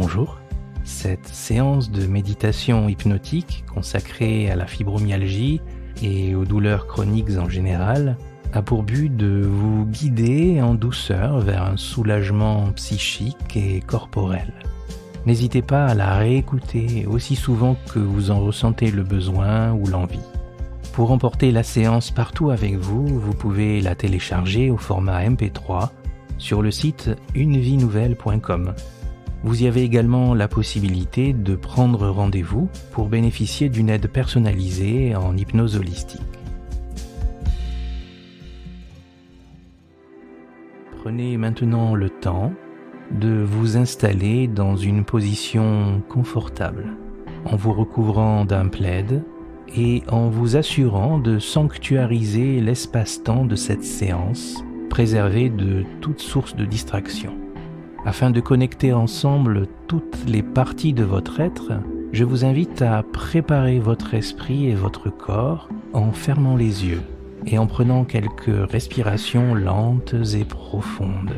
Bonjour. Cette séance de méditation hypnotique consacrée à la fibromyalgie et aux douleurs chroniques en général a pour but de vous guider en douceur vers un soulagement psychique et corporel. N'hésitez pas à la réécouter aussi souvent que vous en ressentez le besoin ou l'envie. Pour emporter la séance partout avec vous, vous pouvez la télécharger au format MP3 sur le site unevinouvelle.com. Vous y avez également la possibilité de prendre rendez-vous pour bénéficier d'une aide personnalisée en hypnose holistique. Prenez maintenant le temps de vous installer dans une position confortable, en vous recouvrant d'un plaid et en vous assurant de sanctuariser l'espace-temps de cette séance, préservé de toute source de distraction. Afin de connecter ensemble toutes les parties de votre être, je vous invite à préparer votre esprit et votre corps en fermant les yeux et en prenant quelques respirations lentes et profondes.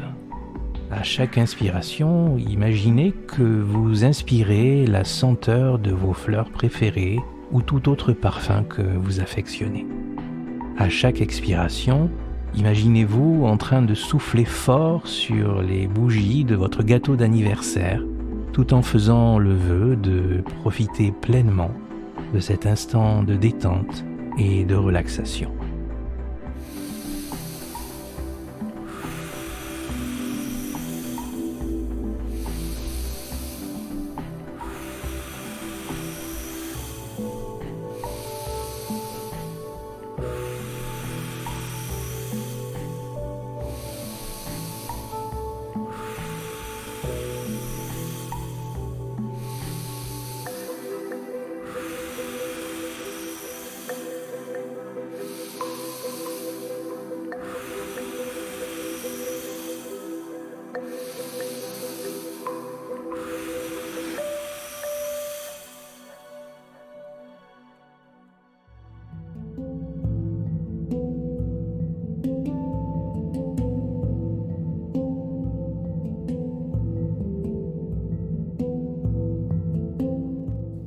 À chaque inspiration, imaginez que vous inspirez la senteur de vos fleurs préférées ou tout autre parfum que vous affectionnez. À chaque expiration, imaginez-vous en train de souffler fort sur les bougies de votre gâteau d'anniversaire, tout en faisant le vœu de profiter pleinement de cet instant de détente et de relaxation.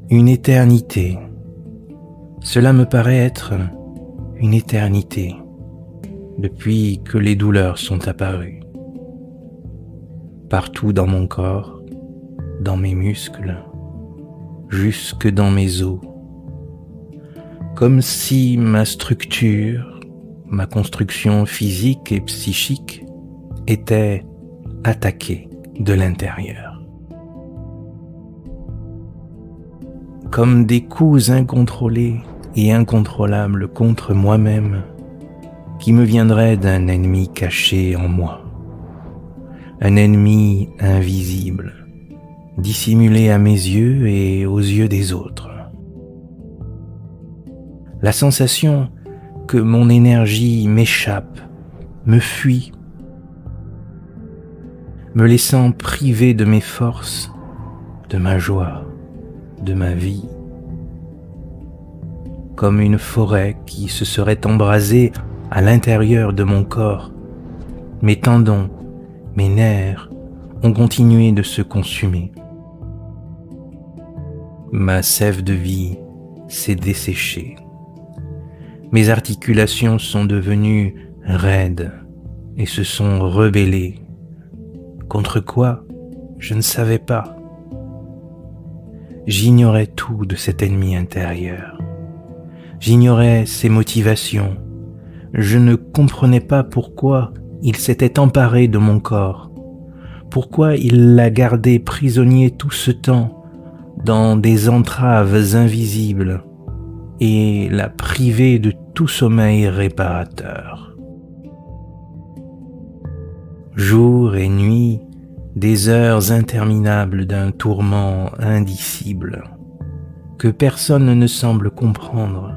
Une éternité. Cela me paraît être une éternité depuis que les douleurs sont apparues. Partout dans mon corps, dans mes muscles, jusque dans mes os. Comme si ma structure, ma construction physique et psychique était attaquée de l'intérieur. Comme des coups incontrôlés et incontrôlables contre moi-même qui me viendraient d'un ennemi caché en moi, un ennemi invisible, dissimulé à mes yeux et aux yeux des autres. La sensation que mon énergie m'échappe, me fuit, me laissant privé de mes forces, de ma joie, de ma vie, comme une forêt qui se serait embrasée à l'intérieur de mon corps. Mes tendons, mes nerfs ont continué de se consumer. Ma sève de vie s'est desséchée. Mes articulations sont devenues raides et se sont rebellées. Contre quoi? Je ne savais pas. J'ignorais tout de cet ennemi intérieur. J'ignorais ses motivations. Je ne comprenais pas pourquoi il s'était emparé de mon corps. Pourquoi il l'a gardé prisonnier tout ce temps dans des entraves invisibles et l'a privé de tout sommeil réparateur. Jour et nuit, des heures interminables d'un tourment indicible que personne ne semble comprendre.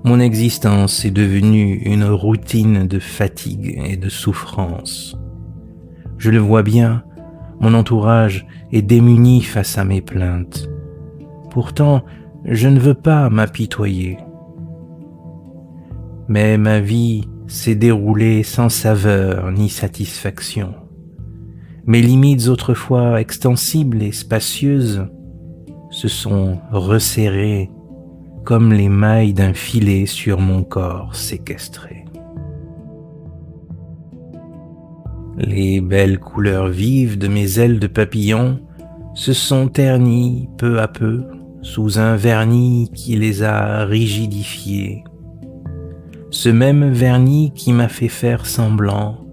Mon existence est devenue une routine de fatigue et de souffrance. Je le vois bien, mon entourage est démuni face à mes plaintes. Pourtant, je ne veux pas m'apitoyer. Mais ma vie s'est déroulée sans saveur ni satisfaction. Mes limites autrefois extensibles et spacieuses se sont resserrées comme les mailles d'un filet sur mon corps séquestré. Les belles couleurs vives de mes ailes de papillon se sont ternies peu à peu sous un vernis qui les a rigidifiées. Ce même vernis qui m'a fait faire semblant,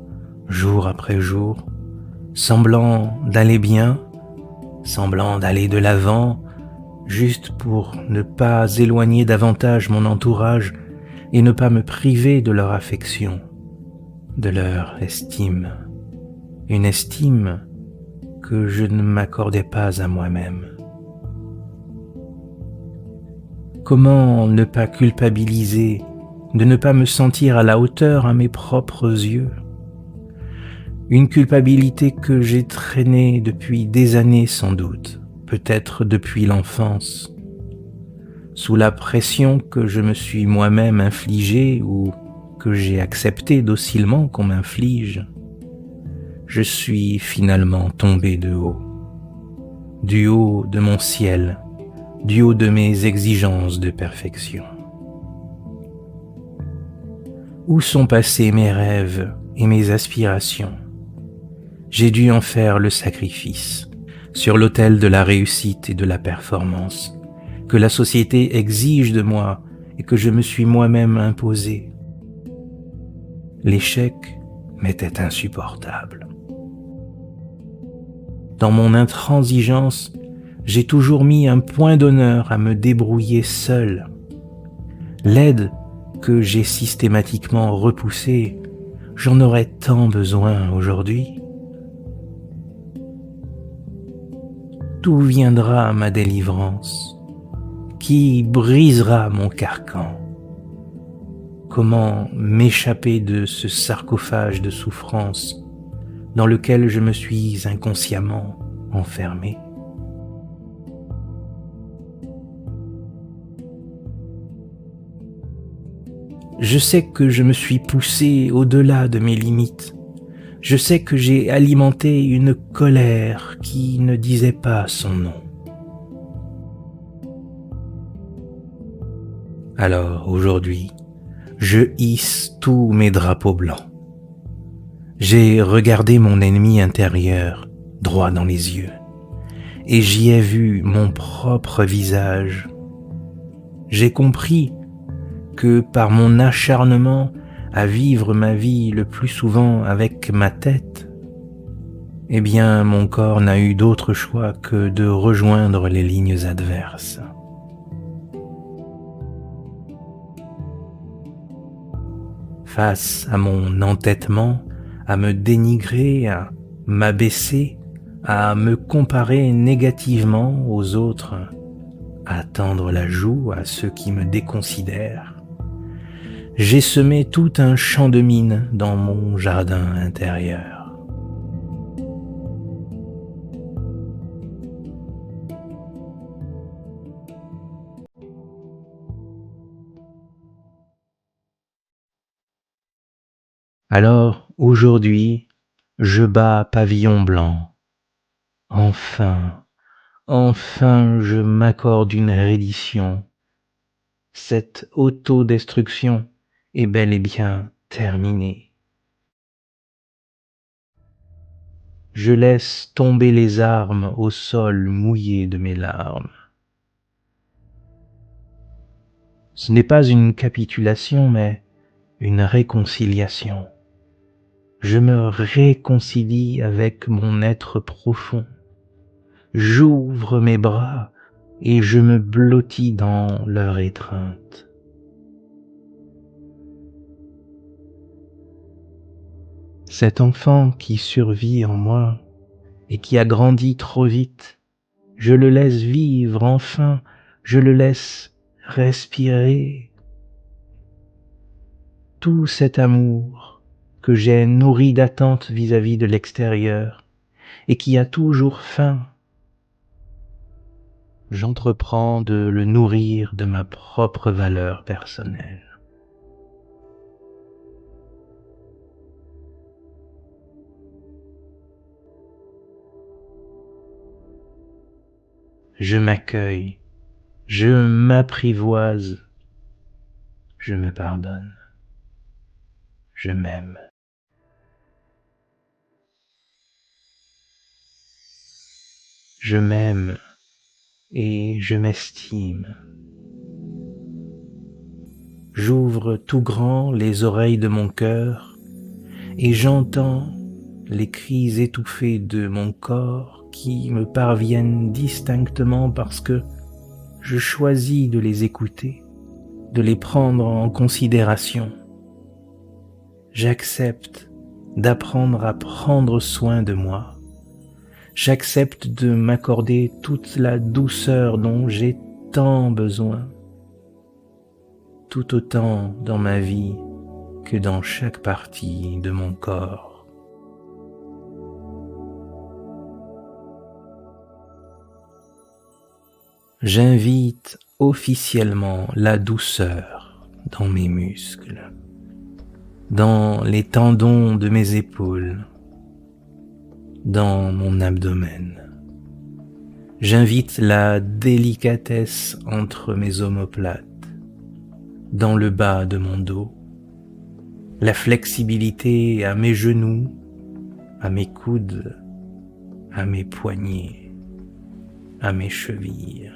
jour après jour, semblant d'aller bien, semblant d'aller de l'avant, juste pour ne pas éloigner davantage mon entourage et ne pas me priver de leur affection, de leur estime. Une estime que je ne m'accordais pas à moi-même. Comment ne pas culpabiliser, de ne pas me sentir à la hauteur à mes propres yeux? Une culpabilité que j'ai traînée depuis des années sans doute, peut-être depuis l'enfance, sous la pression que je me suis moi-même infligée ou que j'ai accepté docilement qu'on m'inflige. Je suis finalement tombé de haut, du haut de mon ciel, du haut de mes exigences de perfection. Où sont passés mes rêves et mes aspirations? J'ai dû en faire le sacrifice, sur l'autel de la réussite et de la performance, que la société exige de moi et que je me suis moi-même imposé. L'échec m'était insupportable. Dans mon intransigeance, j'ai toujours mis un point d'honneur à me débrouiller seul. L'aide que j'ai systématiquement repoussée, j'en aurais tant besoin aujourd'hui. D'où viendra ma délivrance? Qui brisera mon carcan? Comment m'échapper de ce sarcophage de souffrance dans lequel je me suis inconsciemment enfermé? Je sais que je me suis poussé au-delà de mes limites. Je sais que j'ai alimenté une colère qui ne disait pas son nom. Alors aujourd'hui, je hisse tous mes drapeaux blancs. J'ai regardé mon ennemi intérieur droit dans les yeux et j'y ai vu mon propre visage. J'ai compris que par mon acharnement à vivre ma vie le plus souvent avec ma tête, eh bien mon corps n'a eu d'autre choix que de rejoindre les lignes adverses. Face à mon entêtement, à me dénigrer, à m'abaisser, à me comparer négativement aux autres, à tendre la joue à ceux qui me déconsidèrent, j'ai semé tout un champ de mine dans mon jardin intérieur. Alors, aujourd'hui, je bats pavillon blanc. Enfin, enfin, je m'accorde une reddition. Cette autodestruction est bel et bien terminée. Je laisse tomber les armes au sol mouillé de mes larmes. Ce n'est pas une capitulation, mais une réconciliation. Je me réconcilie avec mon être profond. J'ouvre mes bras et je me blottis dans leur étreinte. Cet enfant qui survit en moi et qui a grandi trop vite, je le laisse vivre enfin, je le laisse respirer. Tout cet amour que j'ai nourri d'attente vis-à-vis de l'extérieur et qui a toujours faim, j'entreprends de le nourrir de ma propre valeur personnelle. je m'accueille, je m'apprivoise, je me pardonne, je m'aime. Je m'aime et je m'estime. J'ouvre tout grand les oreilles de mon cœur et j'entends les cris étouffés de mon corps qui me parviennent distinctement parce que je choisis de les écouter, de les prendre en considération. J'accepte d'apprendre à prendre soin de moi. J'accepte de m'accorder toute la douceur dont j'ai tant besoin, tout autant dans ma vie que dans chaque partie de mon corps. J'invite officiellement la douceur dans mes muscles, dans les tendons de mes épaules, dans mon abdomen. J'invite la délicatesse entre mes omoplates, dans le bas de mon dos, la flexibilité à mes genoux, à mes coudes, à mes poignets, à mes chevilles.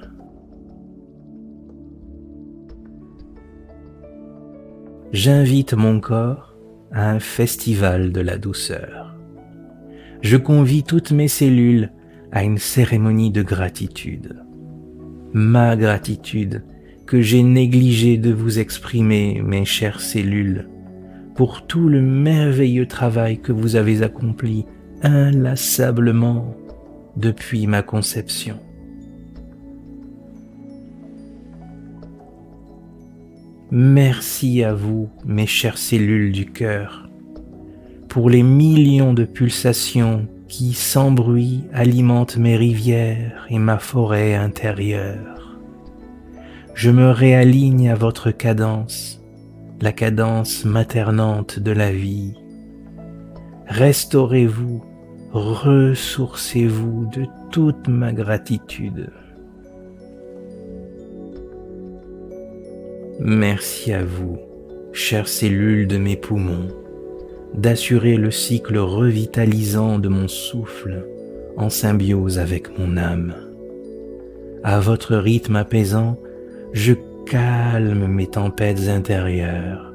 J'invite mon corps à un festival de la douceur. Je convie toutes mes cellules à une cérémonie de gratitude. Ma gratitude que j'ai négligé de vous exprimer, mes chères cellules, pour tout le merveilleux travail que vous avez accompli inlassablement depuis ma conception. Merci à vous, mes chères cellules du cœur, pour les millions de pulsations qui, sans bruit, alimentent mes rivières et ma forêt intérieure. Je me réaligne à votre cadence, la cadence maternante de la vie. Restaurez-vous, ressourcez-vous de toute ma gratitude. Merci à vous, chères cellules de mes poumons, d'assurer le cycle revitalisant de mon souffle en symbiose avec mon âme. À votre rythme apaisant, je calme mes tempêtes intérieures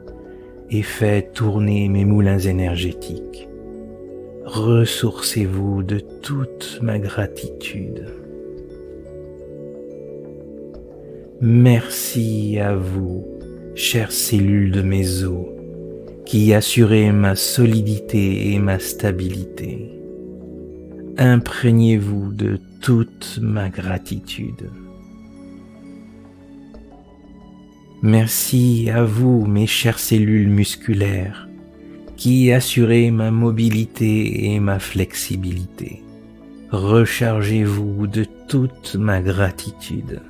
et fais tourner mes moulins énergétiques. Ressourcez-vous de toute ma gratitude. Merci à vous, chères cellules de mes os, qui assurez ma solidité et ma stabilité. Imprégnez-vous de toute ma gratitude. Merci à vous, mes chères cellules musculaires, qui assurez ma mobilité et ma flexibilité. Rechargez-vous de toute ma gratitude.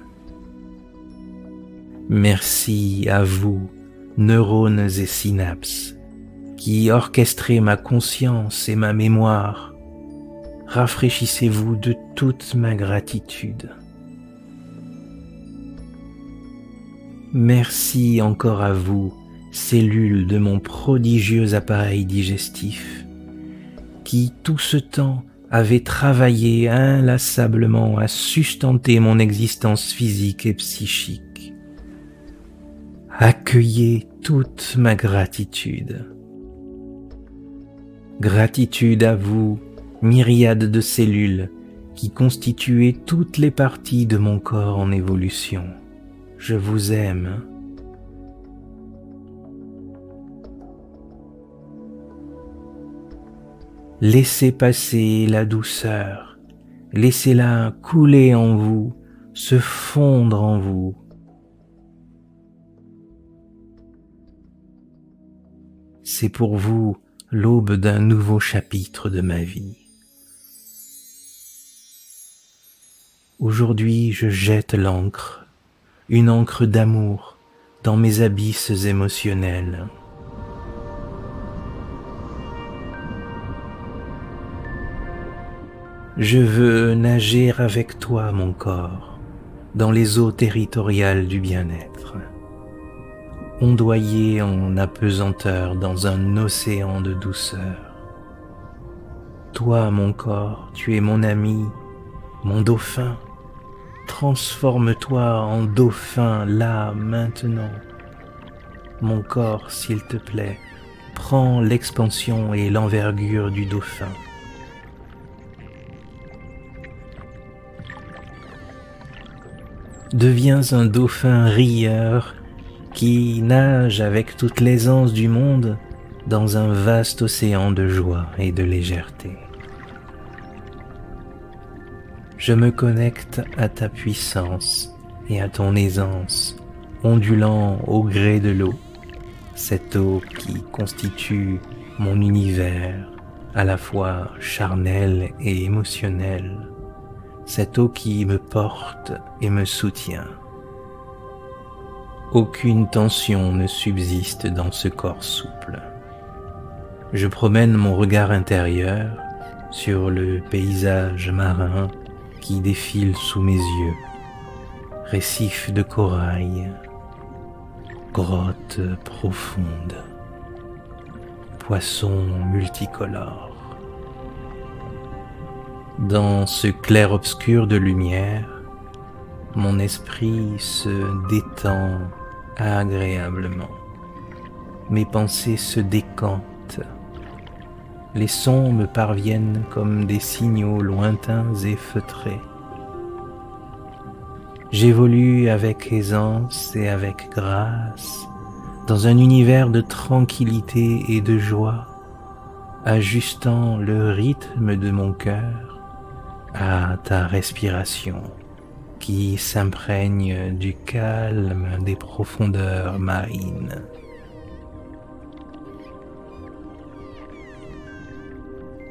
Merci à vous, neurones et synapses, qui orchestrez ma conscience et ma mémoire. Rafraîchissez-vous de toute ma gratitude. Merci encore à vous, cellules de mon prodigieux appareil digestif, qui tout ce temps avez travaillé inlassablement à sustenter mon existence physique et psychique. Accueillez toute ma gratitude. Gratitude à vous, myriades de cellules qui constituez toutes les parties de mon corps en évolution. Je vous aime. Laissez passer la douceur, laissez-la couler en vous, se fondre en vous. C'est pour vous l'aube d'un nouveau chapitre de ma vie. Aujourd'hui, je jette l'encre, une encre d'amour, dans mes abysses émotionnels. Je veux nager avec toi, mon corps, dans les eaux territoriales du bien-être, ondoyer en apesanteur dans un océan de douceur. Toi, mon corps, tu es mon ami, mon dauphin. Transforme-toi en dauphin là, maintenant. Mon corps, s'il te plaît, prends l'expansion et l'envergure du dauphin. Deviens un dauphin rieur qui nage avec toute l'aisance du monde dans un vaste océan de joie et de légèreté. Je me connecte à ta puissance et à ton aisance, ondulant au gré de l'eau, cette eau qui constitue mon univers à la fois charnel et émotionnel, cette eau qui me porte et me soutient. Aucune tension ne subsiste dans ce corps souple. Je promène mon regard intérieur sur le paysage marin qui défile sous mes yeux. Récifs de corail, grottes profondes, poissons multicolores. Dans ce clair-obscur de lumière, mon esprit se détend agréablement. Mes pensées se décantent. Les sons me parviennent comme des signaux lointains et feutrés. J'évolue avec aisance et avec grâce dans un univers de tranquillité et de joie, ajustant le rythme de mon cœur à ta respiration qui s'imprègne du calme des profondeurs marines.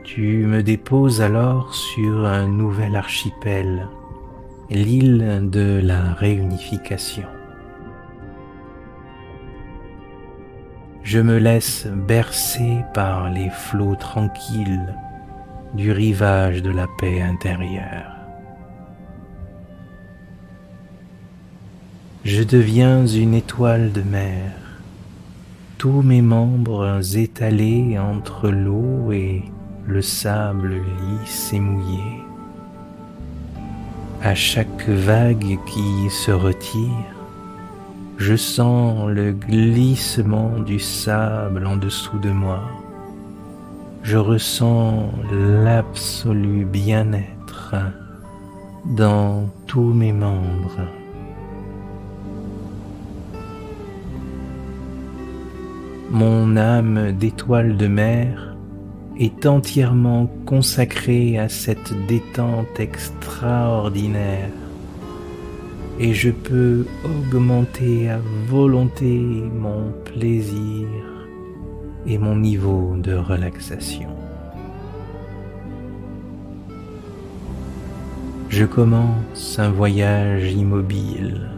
Tu me déposes alors sur un nouvel archipel, l'île de la réunification. Je me laisse bercer par les flots tranquilles du rivage de la paix intérieure. Je deviens une étoile de mer, tous mes membres étalés entre l'eau et le sable lisse et mouillé. À chaque vague qui se retire, je sens le glissement du sable en dessous de moi. Je ressens l'absolu bien-être dans tous mes membres. Mon âme d'étoile de mer est entièrement consacrée à cette détente extraordinaire et je peux augmenter à volonté mon plaisir et mon niveau de relaxation. Je commence un voyage immobile.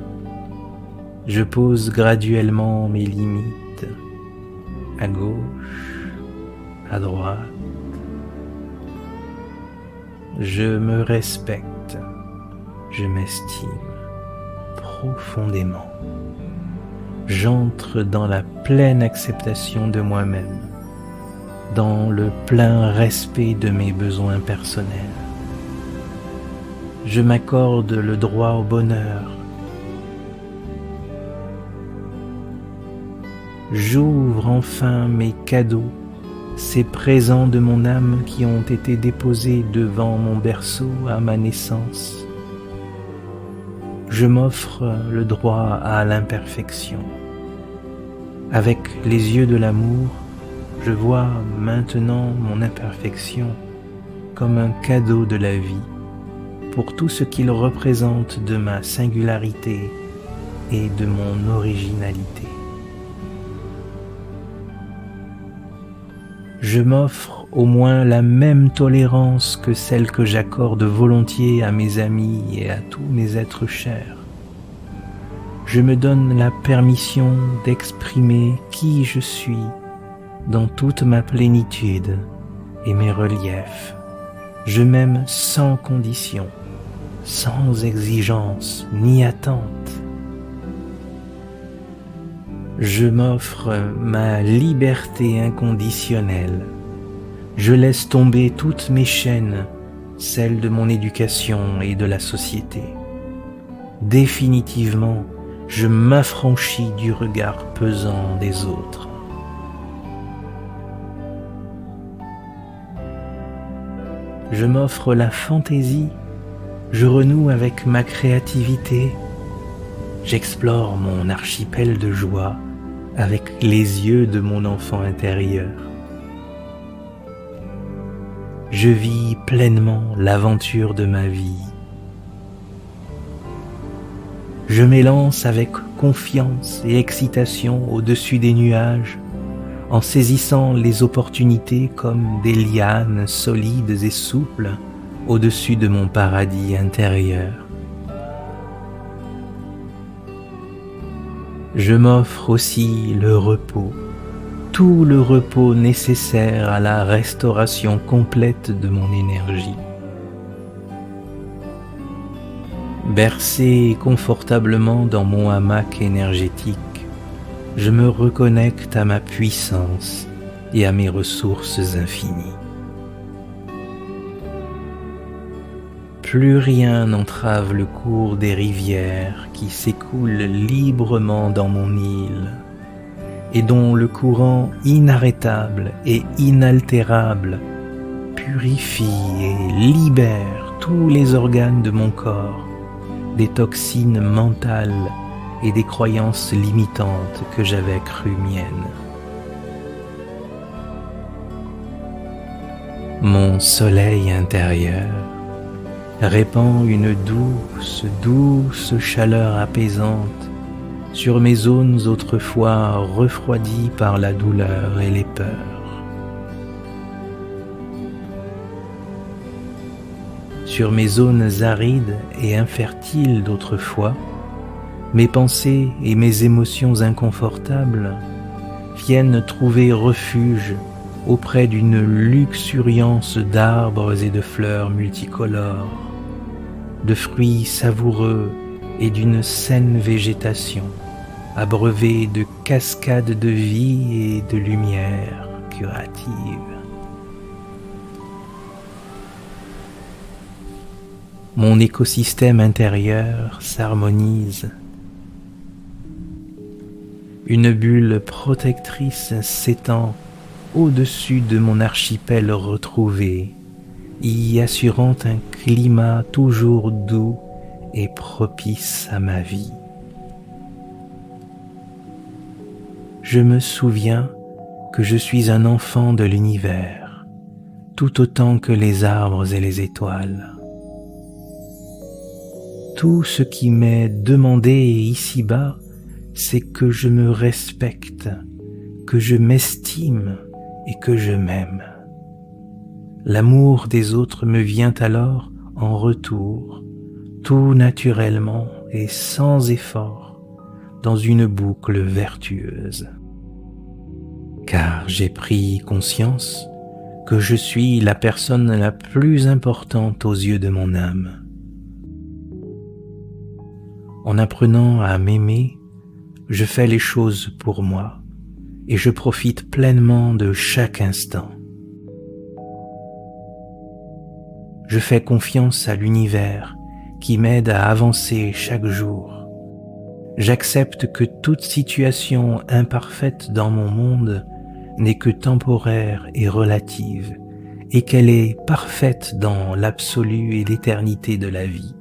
Je pose graduellement mes limites à gauche, à droite. Je me respecte, je m'estime profondément. J'entre dans la pleine acceptation de moi-même, dans le plein respect de mes besoins personnels. Je m'accorde le droit au bonheur. J'ouvre enfin mes cadeaux, ces présents de mon âme qui ont été déposés devant mon berceau à ma naissance. Je m'offre le droit à l'imperfection. Avec les yeux de l'amour, je vois maintenant mon imperfection comme un cadeau de la vie pour tout ce qu'il représente de ma singularité et de mon originalité. Je m'offre au moins la même tolérance que celle que j'accorde volontiers à mes amis et à tous mes êtres chers. Je me donne la permission d'exprimer qui je suis dans toute ma plénitude et mes reliefs. Je m'aime sans condition, sans exigence ni attente. Je m'offre ma liberté inconditionnelle. Je laisse tomber toutes mes chaînes, celles de mon éducation et de la société. Définitivement, je m'affranchis du regard pesant des autres. Je m'offre la fantaisie, je renoue avec ma créativité, j'explore mon archipel de joie avec les yeux de mon enfant intérieur. Je vis pleinement l'aventure de ma vie. Je m'élance avec confiance et excitation au-dessus des nuages, en saisissant les opportunités comme des lianes solides et souples au-dessus de mon paradis intérieur. Je m'offre aussi le repos, tout le repos nécessaire à la restauration complète de mon énergie. Bercé confortablement dans mon hamac énergétique, je me reconnecte à ma puissance et à mes ressources infinies. Plus rien n'entrave le cours des rivières qui s'écoulent librement dans mon île et dont le courant inarrêtable et inaltérable purifie et libère tous les organes de mon corps des toxines mentales et des croyances limitantes que j'avais crues miennes. Mon soleil intérieur répand une douce chaleur apaisante sur mes zones autrefois refroidies par la douleur et les peurs. Sur mes zones arides et infertiles d'autrefois, mes pensées et mes émotions inconfortables viennent trouver refuge auprès d'une luxuriance d'arbres et de fleurs multicolores, de fruits savoureux et d'une saine végétation, abreuvée de cascades de vie et de lumière curative. Mon écosystème intérieur s'harmonise. Une bulle protectrice s'étend au-dessus de mon archipel retrouvé, y assurant un climat toujours doux et propice à ma vie. Je me souviens que je suis un enfant de l'univers, tout autant que les arbres et les étoiles. Tout ce qui m'est demandé ici-bas, c'est que je me respecte, que je m'estime et que je m'aime. L'amour des autres me vient alors en retour, tout naturellement et sans effort, dans une boucle vertueuse. Car j'ai pris conscience que je suis la personne la plus importante aux yeux de mon âme. En apprenant à m'aimer, je fais les choses pour moi et je profite pleinement de chaque instant. Je fais confiance à l'univers qui m'aide à avancer chaque jour. J'accepte que toute situation imparfaite dans mon monde n'est que temporaire et relative et qu'elle est parfaite dans l'absolu et l'éternité de la vie.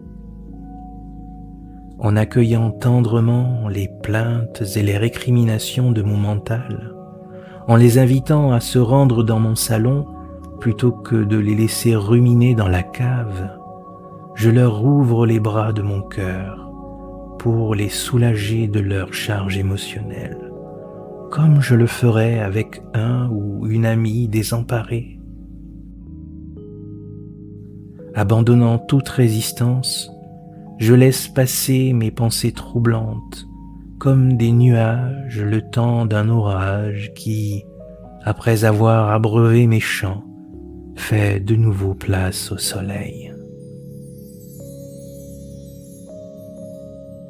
En accueillant tendrement les plaintes et les récriminations de mon mental, en les invitant à se rendre dans mon salon plutôt que de les laisser ruminer dans la cave, je leur ouvre les bras de mon cœur pour les soulager de leur charge émotionnelle, comme je le ferais avec un ou une amie désemparée. Abandonnant toute résistance, je laisse passer mes pensées troublantes comme des nuages le temps d'un orage qui, après avoir abreuvé mes champs, Fais de nouveau place au soleil.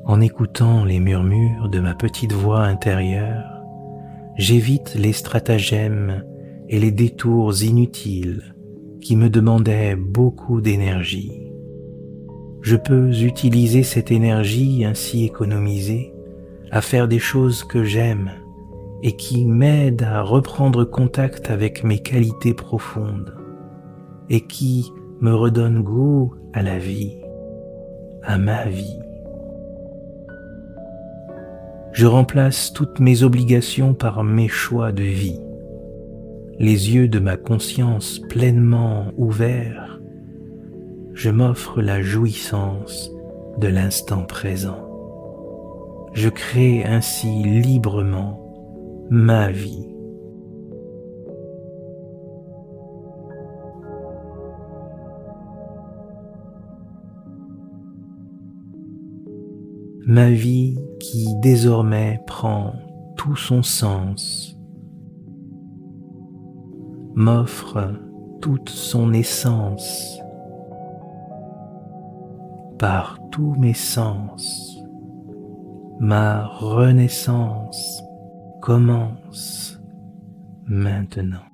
En écoutant les murmures de ma petite voix intérieure, j'évite les stratagèmes et les détours inutiles qui me demandaient beaucoup d'énergie. Je peux utiliser cette énergie ainsi économisée à faire des choses que j'aime et qui m'aident à reprendre contact avec mes qualités profondes et qui me redonnent goût à la vie, à ma vie. Je remplace toutes mes obligations par mes choix de vie. Les yeux de ma conscience pleinement ouverts, je m'offre la jouissance de l'instant présent. Je crée ainsi librement ma vie. Ma vie qui désormais prend tout son sens, m'offre toute son essence. Par tous mes sens, ma renaissance commence maintenant.